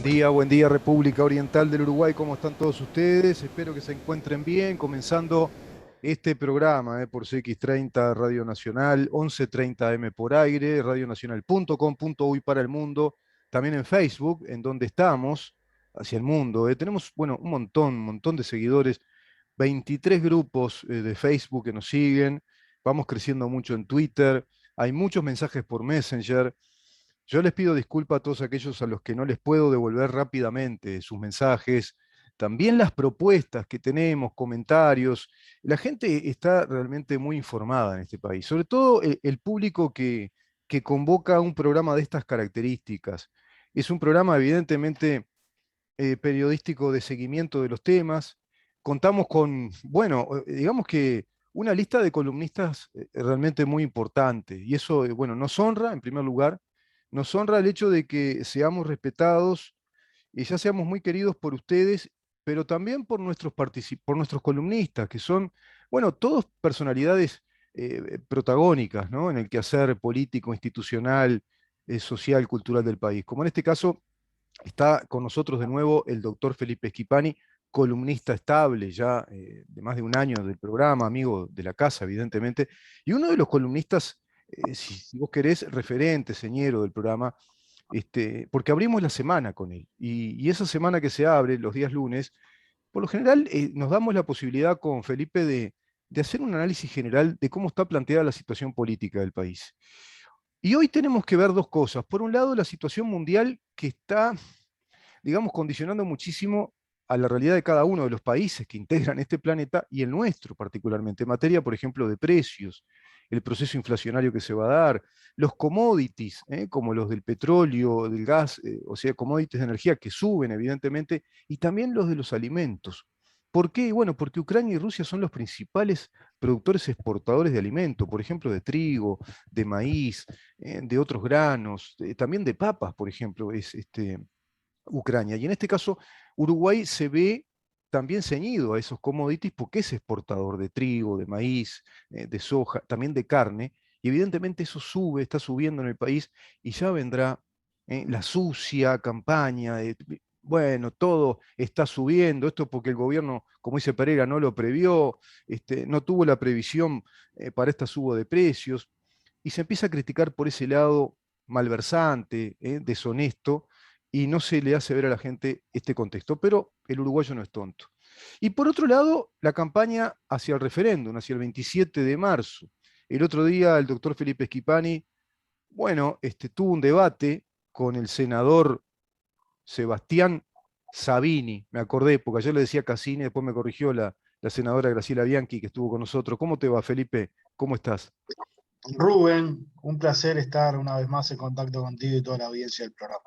Buen día República Oriental del Uruguay, ¿cómo están todos ustedes? Espero que se encuentren bien, comenzando este programa por CX30 Radio Nacional, 11:30 AM por aire, radionacional.com.uy para el mundo, también en Facebook, en donde estamos, hacia el mundo. Tenemos, bueno, un montón de seguidores, 23 grupos de Facebook que nos siguen, vamos creciendo mucho en Twitter, hay muchos mensajes por Messenger. Yo les pido disculpas a todos aquellos a los que no les puedo devolver rápidamente sus mensajes, también las propuestas que tenemos, comentarios. La gente está realmente muy informada en este país, sobre todo el público que convoca un programa de estas características. Es un programa evidentemente periodístico de seguimiento de los temas. Contamos con, bueno, digamos que una lista de columnistas realmente muy importante. Y eso, bueno, nos honra, en primer lugar, nos honra el hecho de que seamos respetados y ya seamos muy queridos por ustedes, pero también por por nuestros columnistas, que son, bueno, todos personalidades protagónicas, ¿no? En el quehacer político, institucional, social, cultural del país. Como en este caso, está con nosotros de nuevo el doctor Felipe Schipani, columnista estable ya de más de un año del programa, amigo de la casa, evidentemente, y uno de los columnistas, si vos querés, referente, señero del programa, porque abrimos la semana con él. Y esa semana que se abre, los días lunes, por lo general nos damos la posibilidad con Felipe de hacer un análisis general de cómo está planteada la situación política del país. Y hoy tenemos que ver dos cosas. Por un lado, la situación mundial que está, digamos, condicionando muchísimo a la realidad de cada uno de los países que integran este planeta y el nuestro particularmente, en materia, por ejemplo, de precios, el proceso inflacionario que se va a dar, los commodities, como los del petróleo, del gas, o sea, commodities de energía que suben, evidentemente, y también los de los alimentos. ¿Por qué? Bueno, porque Ucrania y Rusia son los principales productores exportadores de alimento, por ejemplo, de trigo, de maíz, de otros granos, también de papas, por ejemplo, es Ucrania. Y en este caso, Uruguay se ve también ceñido a esos commodities porque es exportador de trigo, de maíz, de soja, también de carne, y evidentemente eso sube, está subiendo en el país, y ya vendrá la sucia campaña de, bueno, todo está subiendo, esto porque el gobierno, como dice Pereira, no lo previó, no tuvo la previsión para esta suba de precios, y se empieza a criticar por ese lado malversante, deshonesto, y no se le hace ver a la gente este contexto, pero el uruguayo no es tonto. Y por otro lado, la campaña hacia el referéndum, hacia el 27 de marzo. El otro día el doctor Felipe Schipani, bueno, tuvo un debate con el senador Sebastián Sabini, me acordé, porque ayer le decía Cassini, después me corrigió la senadora Graciela Bianchi, que estuvo con nosotros. ¿Cómo te va, Felipe? ¿Cómo estás? Rubén, un placer estar una vez más en contacto contigo y toda la audiencia del programa.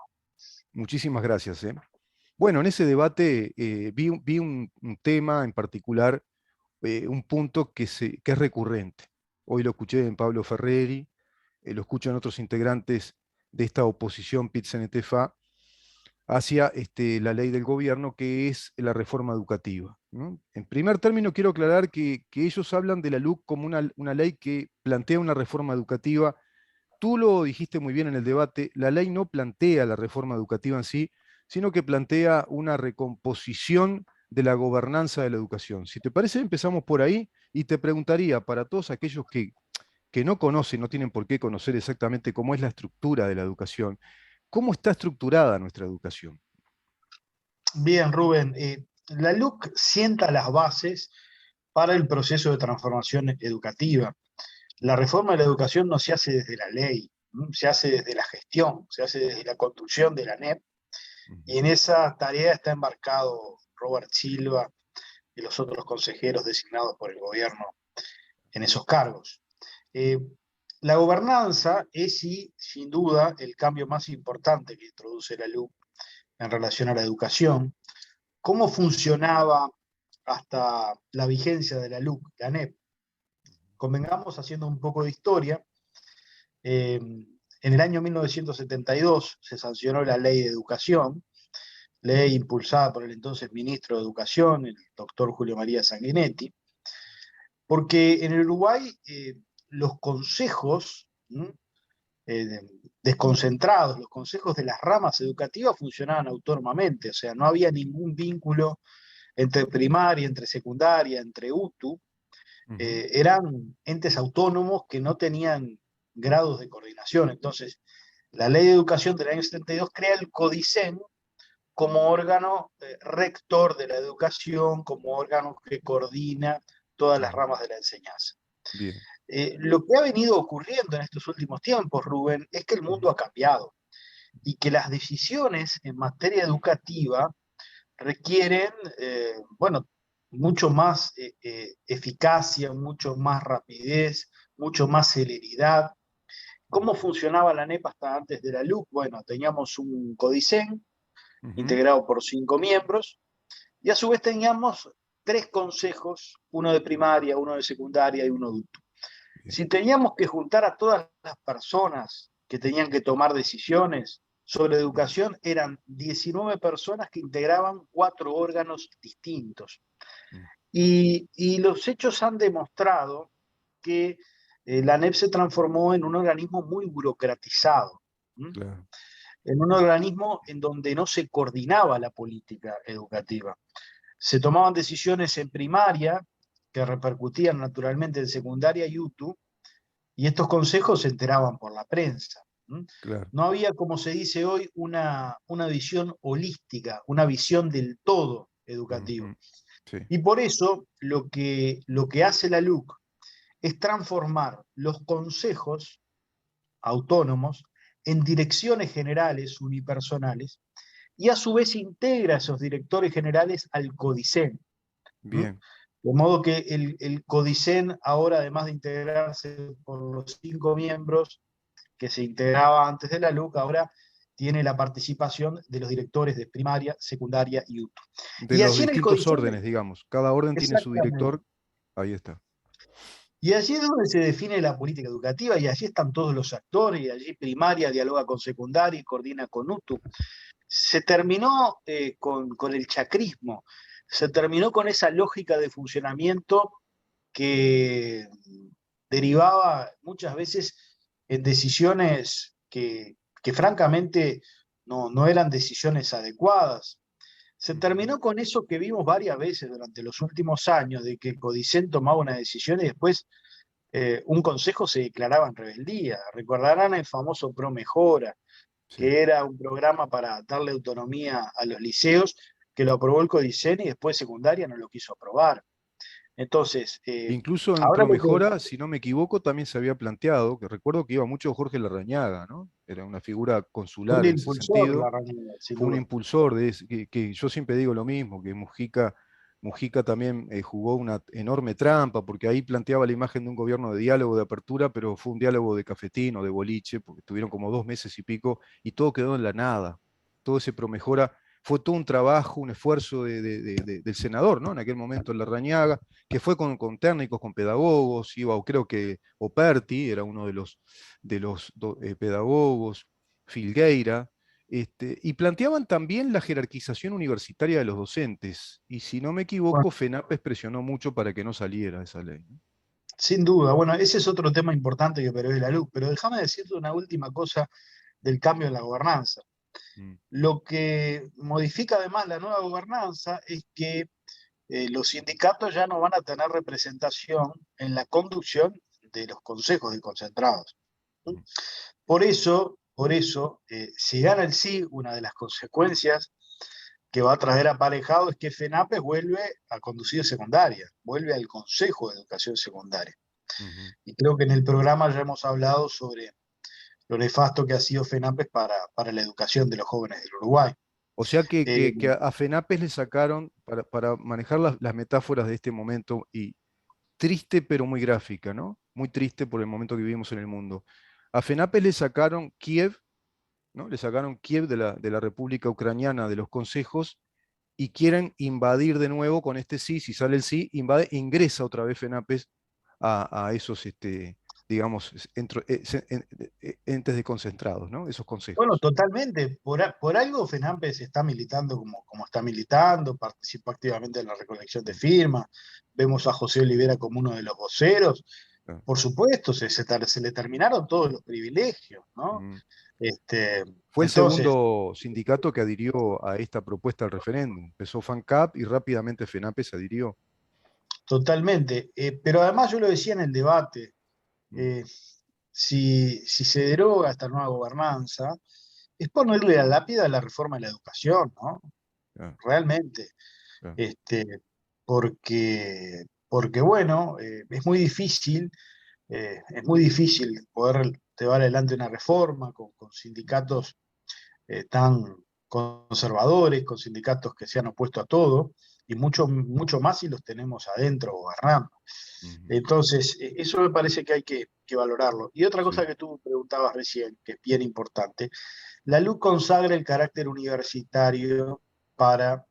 Muchísimas gracias. Bueno, en ese debate vi un tema en particular, un punto que es recurrente. Hoy lo escuché en Pablo Ferreri, lo escucho en otros integrantes de esta oposición PIT-CNT-FA hacia la ley del gobierno, que es la reforma educativa, ¿no? En primer término, quiero aclarar que ellos hablan de la LUC como una ley que plantea una reforma educativa. Tú lo dijiste muy bien en el debate, la ley no plantea la reforma educativa en sí, sino que plantea una recomposición de la gobernanza de la educación. Si te parece, empezamos por ahí y te preguntaría para todos aquellos que no conocen, no tienen por qué conocer exactamente cómo es la estructura de la educación, ¿cómo está estructurada nuestra educación? Bien, Rubén, la LUC sienta las bases para el proceso de transformación educativa. La reforma de la educación no se hace desde la ley, ¿no? Se hace desde la gestión, se hace desde la construcción de la NEP, y en esa tarea está embarcado Robert Silva y los otros consejeros designados por el gobierno en esos cargos. Eh, la gobernanza es, sí, sin duda, el cambio más importante que introduce la LUC en relación a la educación. ¿Cómo funcionaba hasta la vigencia de la LUC, la NEP? Convengamos, haciendo un poco de historia, en el año 1972 se sancionó la Ley de Educación, ley impulsada por el entonces ministro de Educación, el doctor Julio María Sanguinetti, porque en el Uruguay los consejos, ¿m?, eh, desconcentrados. Los consejos de las ramas educativas funcionaban autónomamente, o sea, no había ningún vínculo entre primaria, entre secundaria, entre UTU. Eran entes autónomos que no tenían grados de coordinación. Entonces, la Ley de Educación del año 72 crea el CODICEN como órgano rector de la educación, como órgano que coordina todas las ramas de la enseñanza. Bien. Lo que ha venido ocurriendo en estos últimos tiempos, Rubén, es que el mundo ha cambiado y que las decisiones en materia educativa requieren, bueno, mucho más eficacia, mucho más rapidez, mucho más celeridad. ¿Cómo funcionaba la NEP hasta antes de la LUC? Bueno, teníamos un CODICEN integrado por 5 miembros y a su vez teníamos 3 consejos, uno de primaria, uno de secundaria y uno de UTU. Si teníamos que juntar a todas las personas que tenían que tomar decisiones sobre educación, eran 19 personas que integraban 4 órganos distintos. Y los hechos han demostrado que la ANEP se transformó en un organismo muy burocratizado, Claro. en un organismo en donde no se coordinaba la política educativa. Se tomaban decisiones en primaria que repercutían naturalmente en secundaria y UTU, y estos consejos se enteraban por la prensa. Claro. No había, como se dice hoy, una visión holística, una visión del todo educativo. Sí. Y por eso lo que hace la LUC es transformar los consejos autónomos en direcciones generales unipersonales y a su vez integra a esos directores generales al CODICEN. Bien. De modo que el CODICEN ahora, además de integrarse por los 5 miembros que se integraba antes de la LUC, ahora tiene la participación de los directores de primaria, secundaria y UTU. De Y los allí en el distintos CODICEN, órdenes, digamos. Cada orden tiene su exactamente, director. Ahí está. y allí es donde se define la política educativa, y allí están todos los actores, y allí primaria dialoga con secundaria y coordina con UTU. Se terminó con el chacrismo, se terminó con esa lógica de funcionamiento que derivaba muchas veces en decisiones que francamente no eran decisiones adecuadas. Se terminó con eso que vimos varias veces durante los últimos años, de que el Codicen tomaba una decisión y después un consejo se declaraba en rebeldía. Recordarán el famoso Pro Mejora, Sí. que era un programa para darle autonomía a los liceos, que lo aprobó el Codicen y después secundaria no lo quiso aprobar. Entonces, Incluso en ahora lo que... Promejora, si no me equivoco, también se había planteado, que recuerdo que iba mucho Jorge Larrañaga, ¿no? Era una figura Fue el consular en ese impulsor, sentido. la realidad, sin Fue un duda. impulsor de que yo siempre digo lo mismo, que Mujica también jugó una enorme trampa, porque ahí planteaba la imagen de un gobierno de diálogo, de apertura, pero fue un diálogo de cafetín o de boliche, porque tuvieron como 2 meses y pico, y todo quedó en la nada. Todo ese Promejora fue todo un trabajo, un esfuerzo del senador, ¿no? En aquel momento, en Larrañaga, que fue con técnicos, con pedagogos, iba, creo que Operti era uno de los pedagogos, Filgueira, y planteaban también la jerarquización universitaria de los docentes. Y si no me Bueno, equivoco, FENAPES presionó mucho para que no saliera esa ley, ¿no? sin duda. Bueno, ese es otro tema importante que operó la luz, pero déjame decirte una última cosa del cambio en la gobernanza. Mm, Lo que modifica además la nueva gobernanza es que los sindicatos ya no van a tener representación en la conducción de los consejos de concentrados. mm. Por eso, si gana el sí, una de las consecuencias que va a traer aparejado es que FENAPES vuelve a conducir secundaria, vuelve al Consejo de Educación Secundaria. Ujú. Y creo que en el programa ya hemos hablado sobre lo nefasto que ha sido FENAPES para la educación de los jóvenes del Uruguay. O sea que, Eh, que a FENAPES le sacaron, para manejar las metáforas de este momento, y triste pero muy gráfica, ¿no? Muy triste por el momento que vivimos en el mundo. A FENAPES le sacaron Kiev, ¿no? Le sacaron Kiev de la República Ucraniana de los consejos y quieren invadir de nuevo con este sí, si sale el sí, ingresa otra vez FENAPES a esos, digamos, entes desconcentrados, ¿no? Esos bueno, consejos. totalmente. Por algo FENAPES está militando como está militando, participó activamente en la recolección de Mm, firmas. Vemos a José Olivera como uno de los voceros. claro. por supuesto, se le terminaron todos los privilegios, ¿no? Mm. Este, Fue el entonces, segundo sindicato que adhirió a esta propuesta al referéndum. Empezó FANCAP y rápidamente FENAPE se adhirió. totalmente. Pero además yo lo decía en el debate, Mm, eh, si se deroga esta nueva gobernanza, es ponerle la lápida a la reforma de la educación, ¿no? claro, Realmente. claro. Este, porque bueno, es muy difícil poder llevar adelante una reforma con sindicatos tan conservadores, con sindicatos que se han opuesto a todo, y mucho más si los tenemos adentro gobernando. Ujú, Entonces, eso me parece que hay que valorarlo. Y otra sí, cosa que tú preguntabas recién, que es bien importante, la LUC consagra el carácter universitario para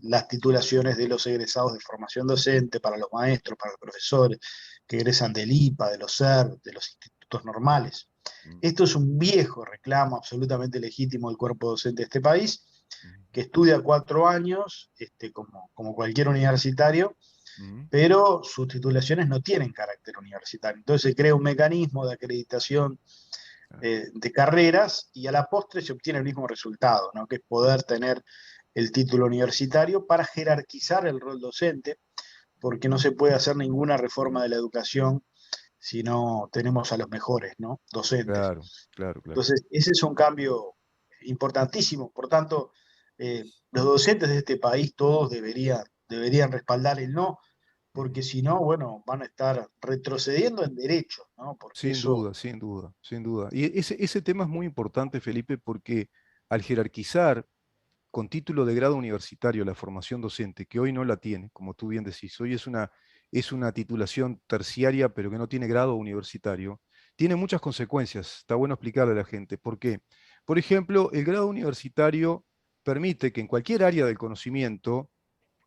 las titulaciones de los egresados de formación docente, para los maestros, para los profesores que egresan del IPA, de los SER, de los institutos normales. mm, Esto es un viejo reclamo absolutamente legítimo del cuerpo docente de este país, mm, que estudia 4 años, como cualquier universitario, mm, pero sus titulaciones no tienen carácter universitario. Entonces se crea un mecanismo de acreditación claro, de carreras y a la postre se obtiene el mismo resultado, ¿no? Que es poder tener el título universitario para jerarquizar el rol docente, porque no se puede hacer ninguna reforma de la educación si no tenemos a los mejores, ¿no? Docentes. claro, claro, claro. Entonces, ese es un cambio importantísimo. Por tanto, los docentes de este país todos deberían respaldar el no, Mm. porque si no, bueno, van a estar retrocediendo en derechos, ¿no? Porque Sin eso, duda, sin duda, sin duda. Y ese tema es muy importante, Felipe, porque al jerarquizar con título de grado universitario la formación docente, que hoy no la tiene, como tú bien decís, hoy es una titulación terciaria, pero que no tiene grado universitario, tiene muchas consecuencias. Está bueno explicarle a la gente. ¿Por qué? Por ejemplo, el grado universitario permite que en cualquier área del conocimiento,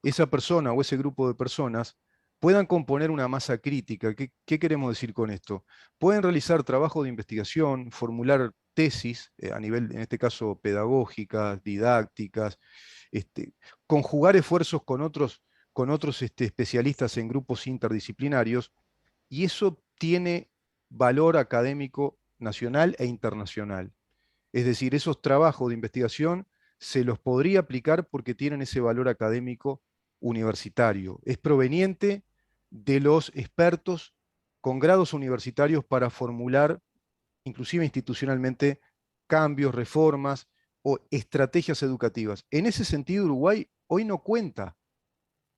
esa persona o ese grupo de personas puedan componer una masa crítica. ¿Qué queremos decir con esto? Pueden realizar trabajo de investigación, formular tesis a nivel, en este caso, pedagógicas, didácticas, conjugar esfuerzos con otros especialistas en grupos interdisciplinarios, y eso tiene valor académico nacional e internacional. Es decir, esos trabajos de investigación se los podría aplicar porque tienen ese valor académico universitario. Es proveniente de los expertos con grados universitarios para formular, inclusive institucionalmente, cambios, reformas o estrategias educativas. En ese sentido, Uruguay hoy no cuenta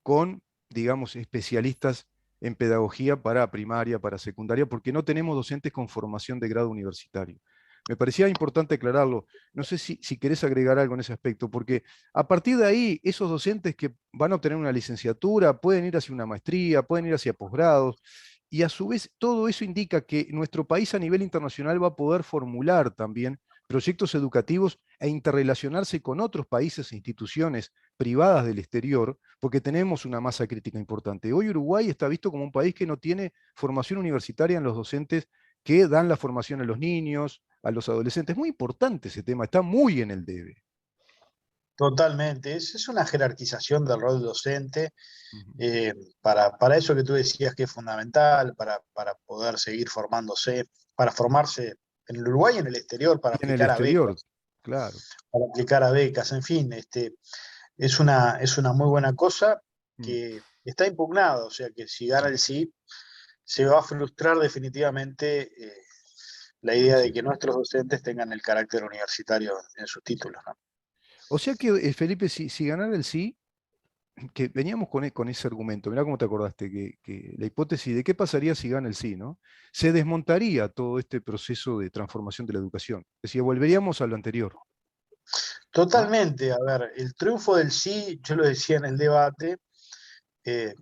con, digamos, especialistas en pedagogía para primaria, para secundaria, porque no tenemos docentes con formación de grado universitario. Me parecía importante aclararlo. No sé si querés agregar algo en ese aspecto, porque a partir de ahí, esos docentes que van a obtener una licenciatura pueden ir hacia una maestría, pueden ir hacia posgrados, y a su vez todo eso indica que nuestro país a nivel internacional va a poder formular también proyectos educativos e interrelacionarse con otros países e instituciones privadas del exterior, porque tenemos una masa crítica importante. Hoy Uruguay está visto como un país que no tiene formación universitaria en los docentes que dan la formación a los niños, a los adolescentes. Muy importante ese tema, está muy en el debe. totalmente, es una jerarquización del rol docente Ujú. eh, para eso que tú decías que es fundamental, para poder seguir formándose, para formarse en el Uruguay y en el exterior, Y en el exterior, claro. en fin, es una muy buena cosa Mm. que está impugnada, o sea que si gana el sí, se va a frustrar definitivamente la idea Así de es. que nuestros docentes tengan el carácter universitario en sus títulos, ¿no? O sea que, Felipe, si ganara el sí, que veníamos con ese argumento, mirá cómo te acordaste, que la hipótesis de qué pasaría si gana el sí, ¿no? Se desmontaría todo este proceso de transformación de la educación. Es decir, volveríamos a lo anterior, ¿no? Totalmente, a ver, el triunfo del sí, yo lo decía en el debate,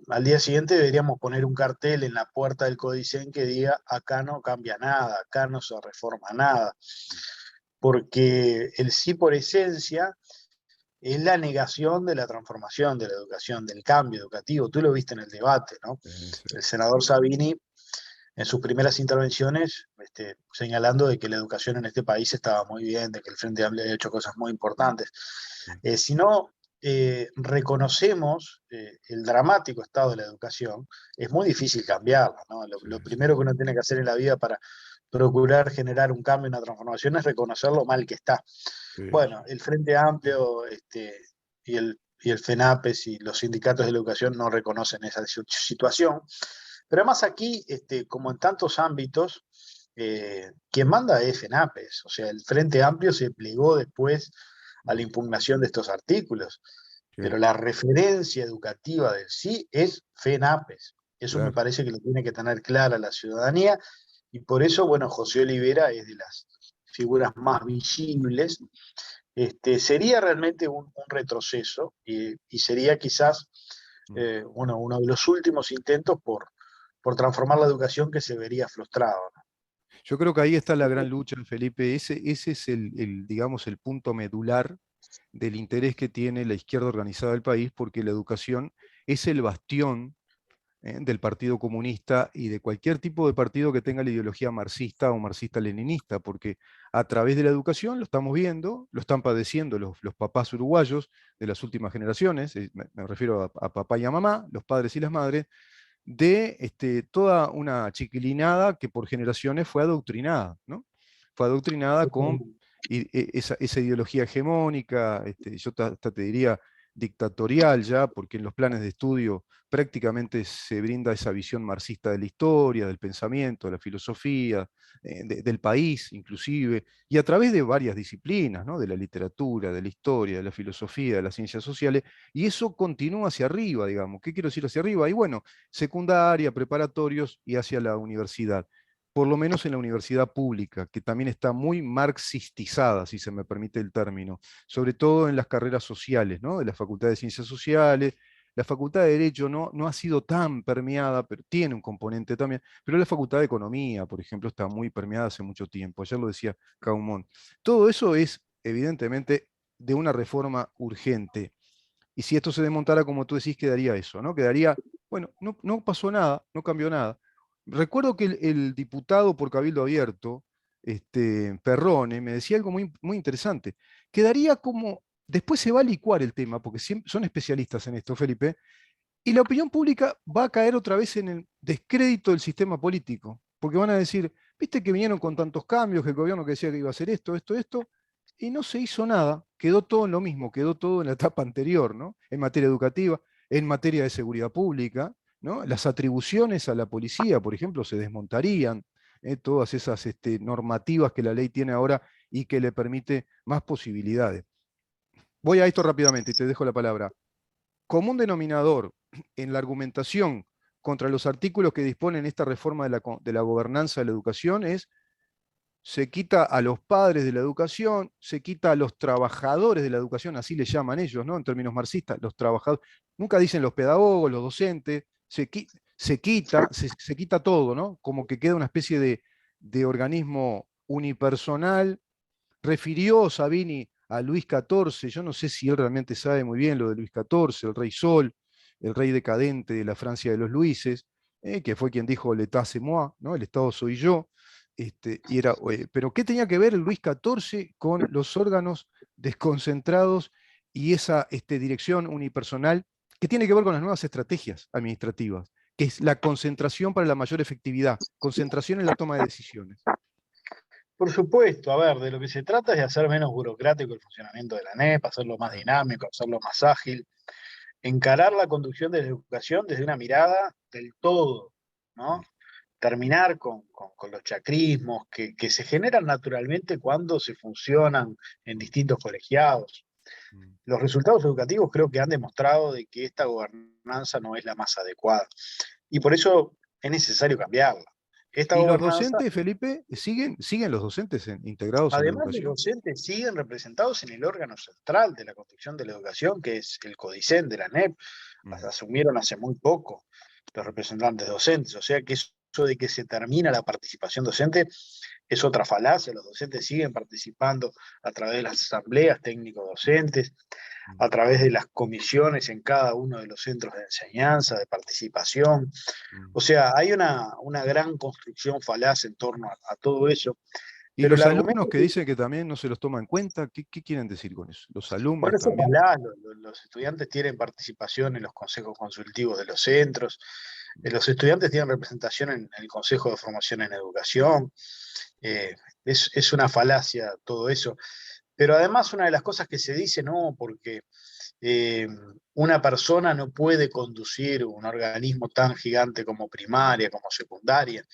al día siguiente deberíamos poner un cartel en la puerta del Codicen que diga, acá no cambia nada, acá no se reforma nada, porque el sí por esencia es la negación de la transformación de la educación, del cambio educativo. Tú lo viste en el debate, ¿no? Sí. El senador Sabini, en sus primeras intervenciones, señalando de que la educación en este país estaba muy bien, de que el Frente Amplio había hecho cosas muy importantes. Sí. Si no, reconocemos el dramático estado de la educación, es muy difícil cambiarla, ¿no? Sí, Lo sí, primero que uno tiene que hacer en la vida para procurar generar un cambio, una transformación, es reconocer lo mal que está. sí, Bueno, el Frente Amplio y el FENAPES y los sindicatos de la educación no reconocen esa situación. Pero además aquí, como en tantos ámbitos, quien manda es FENAPES. O sea, el Frente Amplio se plegó después a la impugnación de estos artículos. sí, Pero la referencia educativa del sí es FENAPES. Eso me claro. parece que lo tiene que tener clara la ciudadanía, y por eso, bueno, José Olivera es de las figuras más visibles. Sería realmente un retroceso, y sería quizás Mm. bueno, uno de los últimos intentos por transformar la educación que se vería frustrado, ¿no? Yo creo que ahí está la gran lucha, Felipe. Ese es digamos, el punto medular del interés que tiene la izquierda organizada del país, porque la educación es el bastión del Partido Comunista y de cualquier tipo de partido que tenga la ideología marxista o marxista-leninista, porque a través de la educación lo estamos viendo, lo están padeciendo los papás uruguayos de las últimas generaciones, me refiero a papá y a mamá, los padres y las madres, de toda una chiquilinada que por generaciones fue adoctrinada, ¿no? Fue adoctrinada con esa ideología hegemónica, yo hasta te diría dictatorial ya, porque en los planes de estudio prácticamente se brinda esa visión marxista de la historia, del pensamiento, de la filosofía, del país inclusive, y a través de varias disciplinas, ¿no? De la literatura, de la historia, de la filosofía, de las ciencias sociales, y eso continúa hacia arriba, digamos. ¿Qué quiero decir hacia arriba? Y bueno, secundaria, preparatorios y hacia la universidad. Por lo menos en la universidad pública, que también está muy marxistizada, si se me permite el término, sobre todo en las carreras sociales, ¿no? De la Facultad de Ciencias Sociales. La Facultad de Derecho no ha sido tan permeada, pero tiene un componente también. Pero la Facultad de Economía, por ejemplo, está muy permeada hace mucho tiempo. Ayer lo decía Caumont. Todo eso es, evidentemente, de una reforma urgente. Y si esto se desmontara, como tú decís, quedaría eso, ¿no? Quedaría, bueno, no pasó nada, no cambió nada. Recuerdo que el diputado por Cabildo Abierto, Perrone, me decía algo muy interesante. Quedaría como, después se va a licuar el tema, porque son especialistas en esto, Felipe, y la opinión pública va a caer otra vez en el descrédito del sistema político, porque van a decir, viste que vinieron con tantos cambios, que el gobierno que decía que iba a hacer esto, y no se hizo nada, quedó todo en lo mismo, quedó todo en la etapa anterior, ¿no? En materia educativa, en materia de seguridad pública, ¿no? Las atribuciones a la policía, por ejemplo, se desmontarían, todas esas normativas que la ley tiene ahora y que le permite más posibilidades. Voy a esto rápidamente y te dejo la palabra. Común denominador en la argumentación contra los artículos que disponen esta reforma de la gobernanza de la educación es: se quita a los padres de la educación, se quita a los trabajadores de la educación, así le llaman ellos, ¿no? En términos marxistas, los trabajadores, nunca dicen los pedagogos, los docentes, se quita todo, ¿no? Como que queda una especie de organismo unipersonal. Refirió Sabini a Luis XIV, yo no sé si él realmente sabe muy bien lo de Luis XIV, el rey Sol, el rey decadente de la Francia de los Luises, que fue quien dijo l'état c'est moi, ¿no? El Estado soy yo. Pero ¿qué tenía que ver el Luis XIV con los órganos desconcentrados y esa dirección unipersonal que tiene que ver con las nuevas estrategias administrativas, que es la concentración para la mayor efectividad, concentración en la toma de decisiones? Por supuesto, a ver, de lo que se trata es de hacer menos burocrático el funcionamiento de la NEP, hacerlo más dinámico, hacerlo más ágil, encarar la conducción de la educación desde una mirada del todo, ¿no? Terminar con los chacrismos que se generan naturalmente cuando se funcionan en distintos colegiados. Los resultados educativos creo que han demostrado de que esta gobernanza no es la más adecuada, y por eso es necesario cambiarla. Esta ¿Y los gobernanza, docentes, Felipe, siguen los docentes integrados en la además, los educación? docentes siguen representados en el órgano central de la construcción de la educación, que es el CODICEN de la NEP. Mm, Asumieron hace muy poco los representantes docentes, o sea que eso de que se termina la participación docente es otra falacia. Los docentes siguen participando a través de las asambleas técnico-docentes, mm, a través de las comisiones en cada uno de los centros de enseñanza, de participación. mm, O sea, hay una gran construcción falaz en torno a todo eso. Y Pero el los alumnos argumento que dicen que también no se los toma en cuenta, ¿qué quieren decir con eso? Los alumnos Bueno, eso también. ojalá, los estudiantes tienen participación en los consejos consultivos de los centros, los estudiantes tienen representación en el Consejo de Formación en Educación, es una falacia todo eso. Pero además una de las cosas que se dice, no, porque eh, una persona no puede conducir un organismo tan gigante como primaria, como secundaria.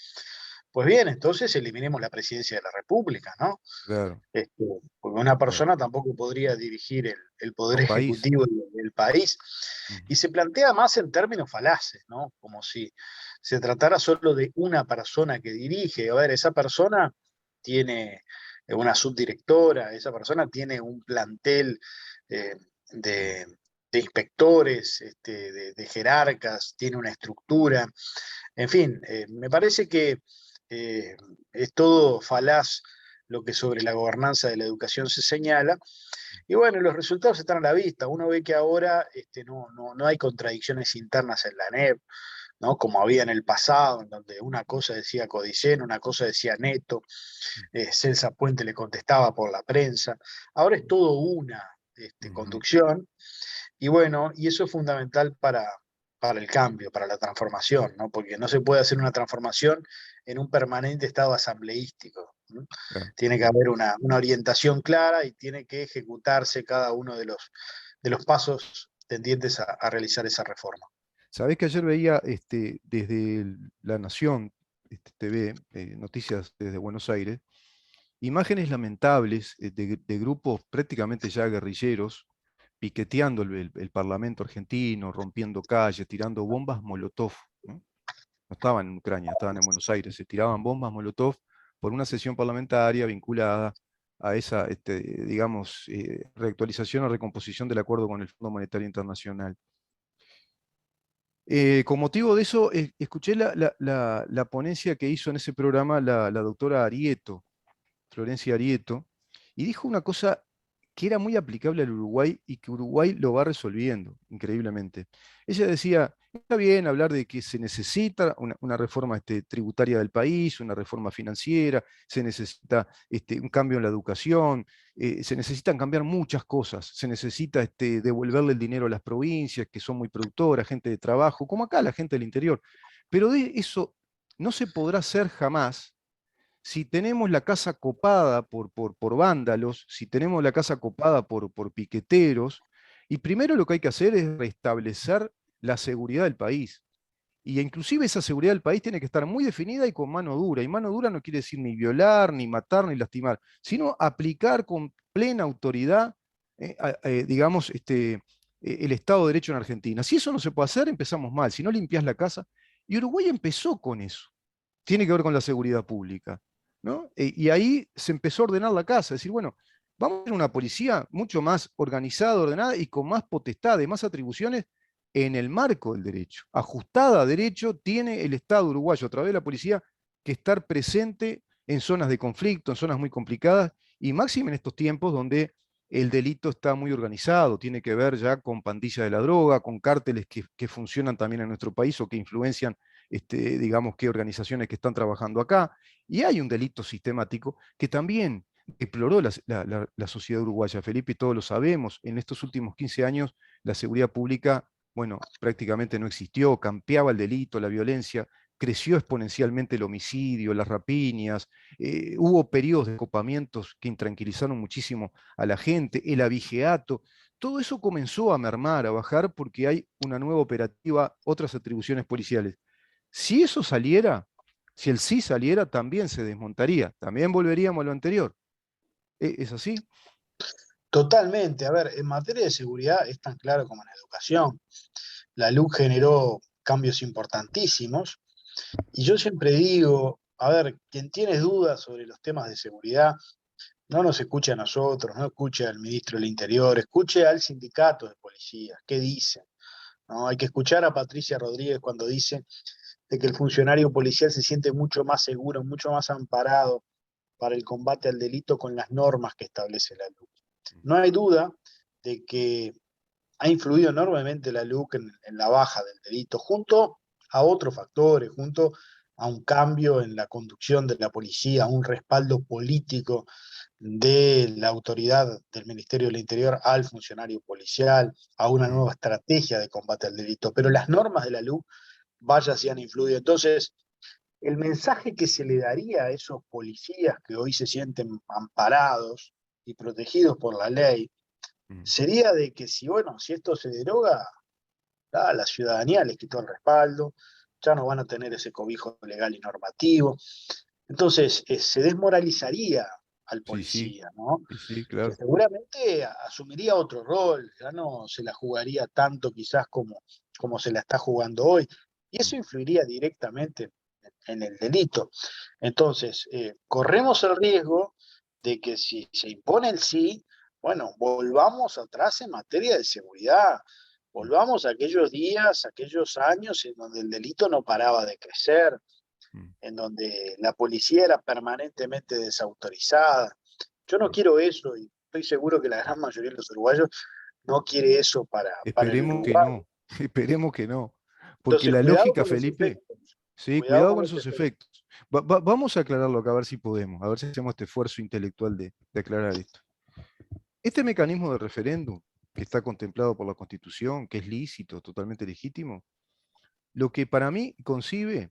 Pues bien, entonces eliminemos la presidencia de la República, ¿no? Claro, Este, porque una claro. persona tampoco podría dirigir el A poder un país. ejecutivo del país. Ujú. Y se plantea más en términos falaces, ¿no? Como si se tratara solo de una persona que dirige. A ver, esa persona tiene una subdirectora, esa persona tiene un plantel eh, de, de inspectores, de jerarcas, tiene una estructura. En fin, me parece que eh, es todo falaz lo que sobre la gobernanza de la educación se señala. Y bueno, los resultados están a la vista. Uno ve que ahora no hay contradicciones internas en la NEP, ¿no? Como había en el pasado, en donde una cosa decía Codicen, una cosa decía Neto, Celsa Puente le contestaba por la prensa. Ahora es todo una Ujú. conducción y bueno, y eso es fundamental para el cambio, para la transformación, ¿no? Porque no se puede hacer una transformación en un permanente estado asambleístico, ¿no? Claro. Tiene que haber una orientación clara y tiene que ejecutarse cada uno de los pasos tendientes a realizar esa reforma. Sabés que ayer veía desde La Nación, TV, noticias desde Buenos Aires, imágenes lamentables de grupos prácticamente ya guerrilleros piqueteando el Parlamento argentino, rompiendo calles, tirando bombas Molotov, ¿no? No estaban en Ucrania, estaban en Buenos Aires, se tiraban bombas Molotov por una sesión parlamentaria vinculada a esa, digamos, reactualización o recomposición del acuerdo con el Fondo Monetario Internacional. Con motivo de eso, escuché la ponencia que hizo en ese programa la doctora Arieto, Florencia Arieto, y dijo una cosa que era muy aplicable al Uruguay y que Uruguay lo va resolviendo, increíblemente. Ella decía, está bien hablar de que se necesita una reforma tributaria del país, una reforma financiera, se necesita un cambio en la educación, se necesitan cambiar muchas cosas, se necesita devolverle el dinero a las provincias, que son muy productoras, gente de trabajo, como acá la gente del interior. Pero de eso no se podrá hacer jamás si tenemos la casa copada por vándalos, si tenemos la casa copada por piqueteros, y primero lo que hay que hacer es restablecer la seguridad del país. Y inclusive esa seguridad del país tiene que estar muy definida y con mano dura. Y mano dura no quiere decir ni violar, ni matar, ni lastimar, sino aplicar con plena autoridad, digamos, el Estado de Derecho en Argentina. Si eso no se puede hacer, empezamos mal. Si no limpias la casa. Y Uruguay empezó con eso. Tiene que ver con la seguridad pública, ¿no? Y ahí se empezó a ordenar la casa, es decir, bueno, vamos a tener una policía mucho más organizada, ordenada y con más potestades, más atribuciones en el marco del derecho. Ajustada a derecho, tiene el Estado uruguayo a través de la policía que estar presente en zonas de conflicto, en zonas muy complicadas, y máximo en estos tiempos donde el delito está muy organizado, tiene que ver ya con pandillas de la droga, con cárteles que funcionan también en nuestro país o que influencian digamos, qué organizaciones que están trabajando acá. Y hay un delito sistemático que también exploró la sociedad uruguaya, Felipe, y todos lo sabemos. En estos últimos 15 años, la seguridad pública, bueno, prácticamente no existió, campeaba el delito, la violencia, creció exponencialmente el homicidio, las rapiñas, hubo periodos de copamientos que intranquilizaron muchísimo a la gente, el abigeato, todo eso comenzó a mermar, a bajar, porque hay una nueva operativa, otras atribuciones policiales. Si eso saliera, si el sí saliera, también se desmontaría, también volveríamos a lo anterior. ¿Es así? Totalmente. A ver, en materia de seguridad es tan claro como en educación. La LUC generó cambios importantísimos y yo siempre digo, a ver, quien tiene dudas sobre los temas de seguridad, no nos escuche a nosotros, no escuche al ministro del Interior, escuche al sindicato de policías, ¿qué dicen? ¿No? Hay que escuchar a Patricia Rodríguez cuando dice de que el funcionario policial se siente mucho más seguro, mucho más amparado para el combate al delito con las normas que establece la LUC. No hay duda de que ha influido enormemente la LUC en la baja del delito, junto a otros factores, junto a un cambio en la conducción de la policía, a un respaldo político de la autoridad del Ministerio del Interior al funcionario policial, a una nueva estrategia de combate al delito. Pero las normas de la LUC, vaya si han influido. Entonces, el mensaje que se le daría a esos policías que hoy se sienten amparados y protegidos por la ley sería de que si, bueno, si esto se deroga, la ciudadanía les quitó el respaldo, ya no van a tener ese cobijo legal y normativo. Entonces, se desmoralizaría al Sí, sí, policía, ¿no? sí, sí, Que claro. seguramente asumiría otro rol, ya no se la jugaría tanto quizás como se la está jugando hoy, y eso influiría directamente en el delito. Entonces, corremos el riesgo de que si se impone el sí, bueno, volvamos atrás en materia de seguridad, volvamos a aquellos días, aquellos años en donde el delito no paraba de crecer, en donde la policía era permanentemente desautorizada. Yo no quiero eso y estoy seguro que la gran mayoría de los uruguayos no quiere eso para el Esperemos que Uruguay. no, esperemos que no. Porque Entonces, la cuidado lógica, con los Felipe, efectos. sí, Cuidado cuidado con con los esos efectos. efectos. Vamos a aclararlo acá, a ver si podemos, a ver si hacemos este esfuerzo intelectual de aclarar esto. Este mecanismo de referéndum, que está contemplado por la Constitución, que es lícito, totalmente legítimo, lo que para mí concibe,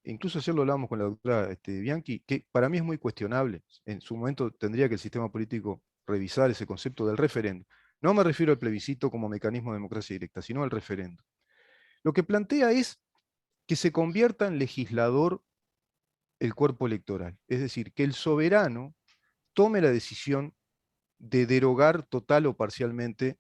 incluso ayer lo hablábamos con la doctora Bianchi, que para mí es muy cuestionable. En su momento tendría que el sistema político revisar ese concepto del referéndum. No me refiero al plebiscito como mecanismo de democracia directa, sino al referéndum. Lo que plantea es que se convierta en legislador el cuerpo electoral, es decir, que el soberano tome la decisión de derogar total o parcialmente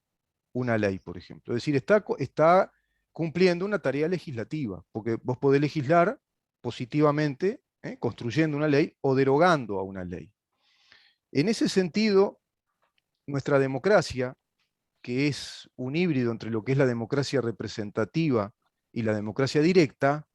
una ley, por ejemplo. Es decir, está cumpliendo una tarea legislativa, porque vos podés legislar positivamente, construyendo una ley o derogando a una ley. En ese sentido, nuestra democracia, que es un híbrido entre lo que es la democracia representativa y la democracia directa,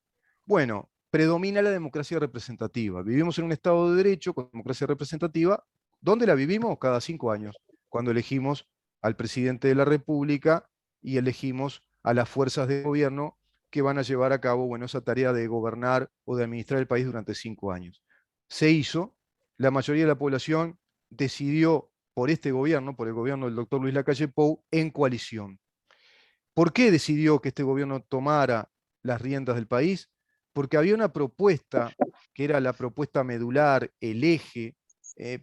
bueno, predomina la democracia representativa. Vivimos en un Estado de Derecho con democracia representativa. ¿Dónde la vivimos? Cada 5 años, cuando elegimos al presidente de la República y elegimos a las fuerzas de gobierno que van a llevar a cabo, bueno, esa tarea de gobernar o de administrar el país durante 5 años. Se hizo, la mayoría de la población decidió por este gobierno, por el gobierno del doctor Luis Lacalle Pou, en coalición. ¿Por qué decidió que este gobierno tomara las riendas del país? Porque había una propuesta, que era la propuesta medular, el eje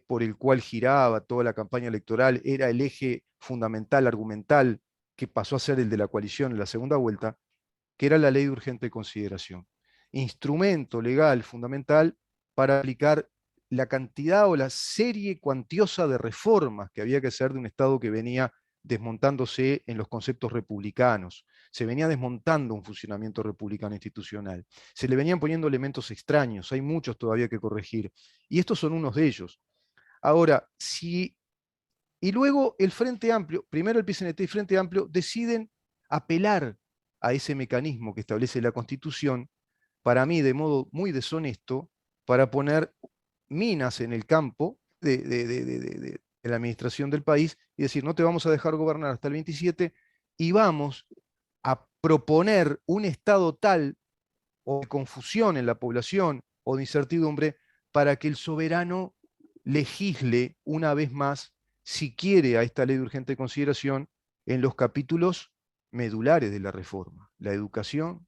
por el cual giraba toda la campaña electoral, era el eje fundamental, argumental, que pasó a ser el de la coalición en la segunda vuelta, que era la ley de urgente consideración. Instrumento legal fundamental para aplicar la cantidad o la serie cuantiosa de reformas que había que hacer de un Estado que venía desmontándose en los conceptos republicanos. Se venía desmontando un funcionamiento republicano institucional. Se le venían poniendo elementos extraños, hay muchos todavía que corregir. Y estos son unos de ellos. Ahora, si... Y luego el Frente Amplio, primero el PCNT y Frente Amplio, deciden apelar a ese mecanismo que establece la Constitución, para mí de modo muy deshonesto, para poner minas en el campo de la administración del país y decir, no te vamos a dejar gobernar hasta el 27 y vamos a proponer un estado tal o de confusión en la población o de incertidumbre para que el soberano legisle una vez más, si quiere, a esta ley de urgente consideración en los capítulos medulares de la reforma, la educación,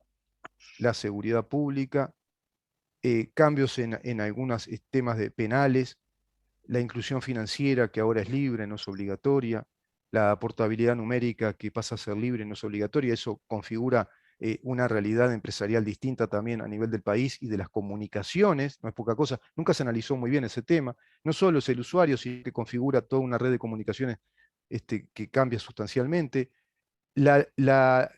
la seguridad pública, cambios en algunos temas de penales, la inclusión financiera que ahora es libre, no es obligatoria, la aportabilidad numérica que pasa a ser libre, no es obligatoria, eso configura una realidad empresarial distinta también a nivel del país y de las comunicaciones, no es poca cosa, nunca se analizó muy bien ese tema, no solo es el usuario, sino que configura toda una red de comunicaciones que cambia sustancialmente. La, la,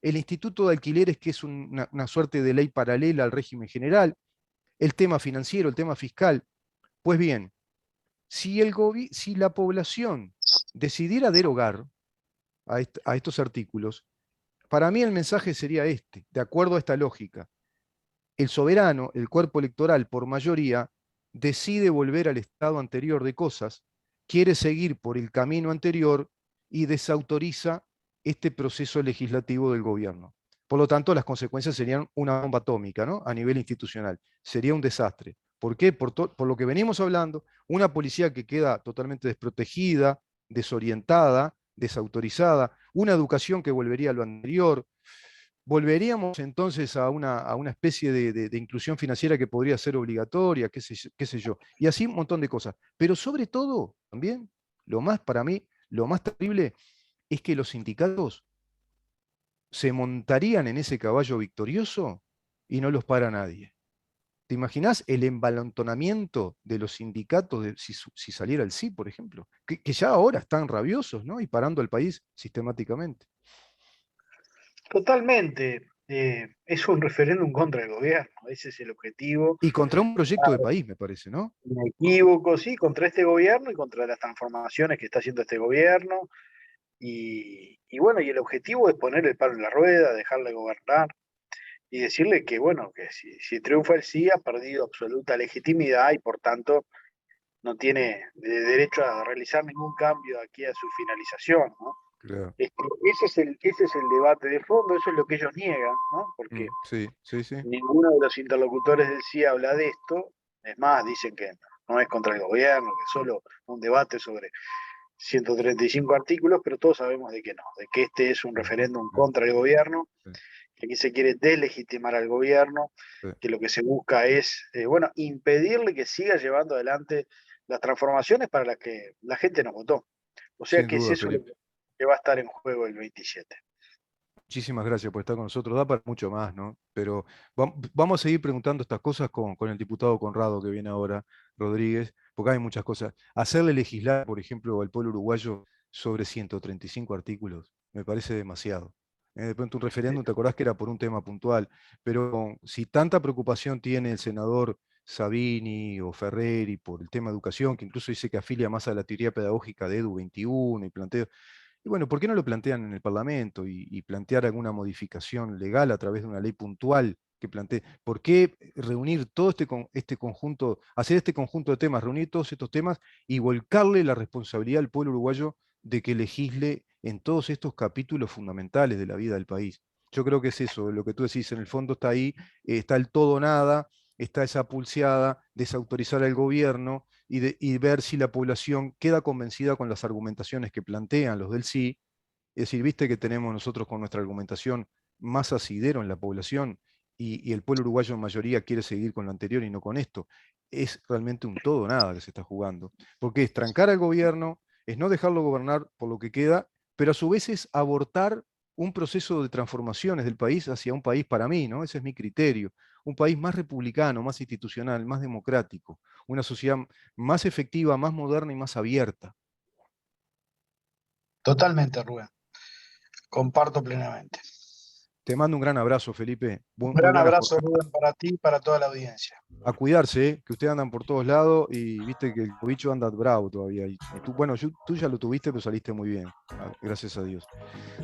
el Instituto de Alquileres, que es una suerte de ley paralela al régimen general, el tema financiero, el tema fiscal. Pues bien, si la población decidiera derogar a estos artículos, para mí el mensaje sería este, de acuerdo a esta lógica. El soberano, el cuerpo electoral, por mayoría, decide volver al estado anterior de cosas, quiere seguir por el camino anterior y desautoriza este proceso legislativo del gobierno. Por lo tanto, las consecuencias serían una bomba atómica, ¿no? A nivel institucional. Sería un desastre. ¿Por qué? Por lo que venimos hablando, una policía que queda totalmente desprotegida, desorientada, desautorizada, una educación que volvería a lo anterior. Volveríamos entonces a una especie de inclusión financiera que podría ser obligatoria, qué sé yo, y así un montón de cosas. Pero sobre todo, también, para mí, lo más terrible es que los sindicatos se montarían en ese caballo victorioso y no los para nadie. ¿Te imaginás el embalantonamiento de los sindicatos si saliera el sí, por ejemplo? Que ya ahora están rabiosos, ¿no? Y parando al país sistemáticamente. Totalmente. Es un referéndum contra el gobierno, ese es el objetivo. Y contra un proyecto de país, me parece, ¿no? Inequívoco, sí, contra este gobierno y contra las transformaciones que está haciendo este gobierno. Y bueno, y el objetivo es poner el palo en la rueda, dejarle gobernar y decirle que, bueno, que si triunfa el sí, ha perdido absoluta legitimidad y por tanto no tiene derecho a realizar ningún cambio aquí a su finalización, ¿no? Claro. Ese es el debate de fondo, eso es lo que ellos niegan, ¿no? Porque Sí, sí, sí. ninguno de los interlocutores del sí habla de esto, es más, dicen que no es contra el gobierno, que solo un debate sobre 135 artículos, pero todos sabemos de que no, de que este es un Sí, referéndum contra el gobierno, sí, que aquí se quiere deslegitimar al gobierno, sí. que lo que se busca es, bueno, impedirle que siga llevando adelante las transformaciones para las que la gente nos votó. O sea Sin que es duda, eso lo Felipe. que va a estar en juego el 27. Muchísimas gracias por estar con nosotros. Da para mucho más, ¿no? Pero vamos a seguir preguntando estas cosas con el diputado Conrado que viene ahora, Rodríguez, porque hay muchas cosas. Hacerle legislar, por ejemplo, al pueblo uruguayo sobre 135 artículos, me parece demasiado. De pronto un referéndum, te acordás que era por un tema puntual, pero si tanta preocupación tiene el senador Sabini o Ferreri por el tema de educación, que incluso dice que afilia más a la teoría pedagógica de Edu 21 y plantea y bueno, ¿por qué no lo plantean en el Parlamento y plantear alguna modificación legal a través de una ley puntual que plantee? ¿Por qué reunir todo este conjunto, hacer este conjunto de temas, reunir todos estos temas y volcarle la responsabilidad al pueblo uruguayo de que legisle en todos estos capítulos fundamentales de la vida del país? Yo creo que es eso, lo que tú decís, en el fondo está ahí, está el todo o nada, está esa pulseada, desautorizar al gobierno y ver si la población queda convencida con las argumentaciones que plantean los del sí. Es decir, viste que tenemos nosotros con nuestra argumentación más asidero en la población y el pueblo uruguayo en mayoría quiere seguir con lo anterior y no con esto. Es realmente un todo o nada que se está jugando. Porque es trancar al gobierno, es no dejarlo gobernar por lo que queda, pero a su vez es abortar un proceso de transformaciones del país hacia un país para mí, ¿no? Ese es mi criterio. Un país más republicano, más institucional, más democrático, una sociedad más efectiva, más moderna y más abierta. Totalmente, Rubén. Comparto plenamente. Te mando un gran abrazo, Felipe. Un Muy gran buena abrazo, jornada. Rubén, para ti y para toda la audiencia. A cuidarse, que ustedes andan por todos lados y viste que el bicho anda bravo todavía. Y tú, bueno, tú ya lo tuviste, pero saliste muy bien. Gracias a Dios.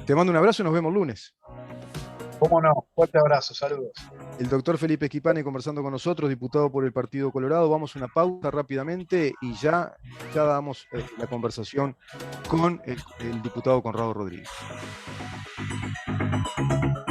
Te mando un abrazo y nos vemos lunes. ¿Cómo no? Fuerte abrazo, saludos. El doctor Felipe Esquipane conversando con nosotros, diputado por el Partido Colorado. Vamos a una pausa rápidamente y ya damos la conversación con el diputado Conrado Rodríguez.